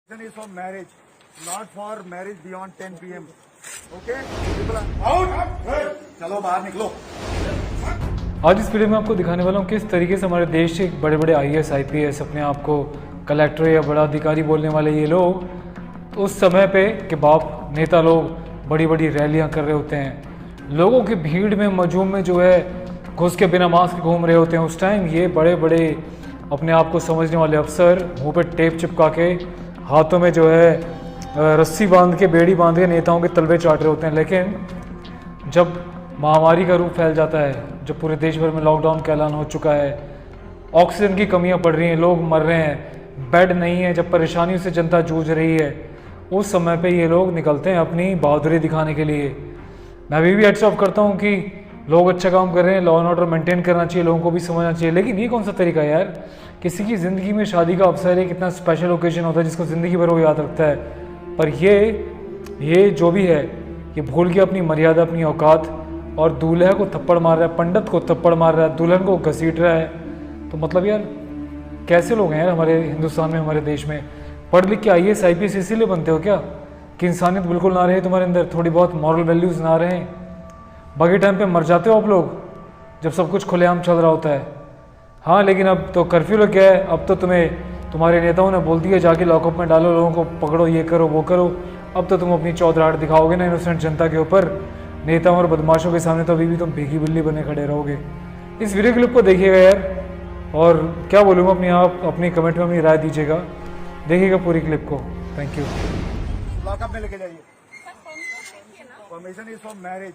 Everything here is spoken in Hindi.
Is for marriage, not for marriage beyond 10 p.m. Okay? People are out. चलो बाहर निकलो। आज इस वीडियो में आपको दिखाने वाला हूँ किस तरीके से हमारे देश के बड़े बड़े IAS IPS अपने आप को कलेक्टर या बड़ा अधिकारी बोलने वाले ये लोग उस समय पे के बाप नेता लोग बड़ी बड़ी रैलियाँ कर रहे होते हैं, लोगों की भीड़ में मजूम में जो है घुस के बिना मास्क घूम रहे होते हैं। उस टाइम ये बड़े बड़े अपने आप को समझने वाले अफसर मुँह पे टेप चिपका के हाथों में जो है रस्सी बांध के बेड़ी बांध के नेताओं के तलवे चाट रहे होते हैं। लेकिन जब महामारी का रूप फैल जाता है, जब पूरे देश भर में लॉकडाउन का ऐलान हो चुका है, ऑक्सीजन की कमियां पड़ रही हैं, लोग मर रहे हैं, बेड नहीं है, जब परेशानियों से जनता जूझ रही है, उस समय पे ये लोग निकलते हैं अपनी बहादुरी दिखाने के लिए। मैं अभी भी हेड्स ऑफ करता हूँ कि लोग अच्छा काम कर रहे हैं, लॉ एंड ऑर्डर मेंटेन करना चाहिए, लोगों को भी समझना चाहिए। लेकिन ये कौन सा तरीका है यार? किसी की ज़िंदगी में शादी का अवसर है, कितना स्पेशल ओकेजन होता है जिसको ज़िंदगी भर वो याद रखता है, पर ये जो भी है ये भूल के अपनी मर्यादा, अपनी औकात, और दूल्हे को थप्पड़ मार रहा है, पंडित को थप्पड़ मार रहा है, दुल्हन को घसीट रहा है। तो मतलब यार कैसे लोग हैं यार हमारे हिंदुस्तान में, हमारे देश में? पढ़ लिख के IAS IPS इसीलिए बनते हो क्या कि इंसानियत बिल्कुल ना रहे तुम्हारे अंदर, थोड़ी बहुत मॉरल वैल्यूज़ ना रहें? बाकी टाइम पे मर जाते हो आप लोग जब सब कुछ खुलेआम चल रहा होता है। हाँ, लेकिन अब तो कर्फ्यू लग गया है, अब तो तुम्हारे नेताओं ने बोल दिया जाके लॉकअप में डालो, लोगों को पकड़ो, ये करो वो करो। अब तो तुम अपनी चौधराहट दिखाओगे ना इनोसेंट जनता के ऊपर। नेताओं और बदमाशों के सामने तो अभी भी तुम भीगी बिल्ली बने खड़े रहोगे। इस वीडियो क्लिप को देखिएगा यार, और क्या बोलूँगा अपनी कमेंट में अपनी राय दीजिएगा। देखिएगा पूरी क्लिप को। Thank you. लॉकअप में लेके जाइए। Permission is for marriage.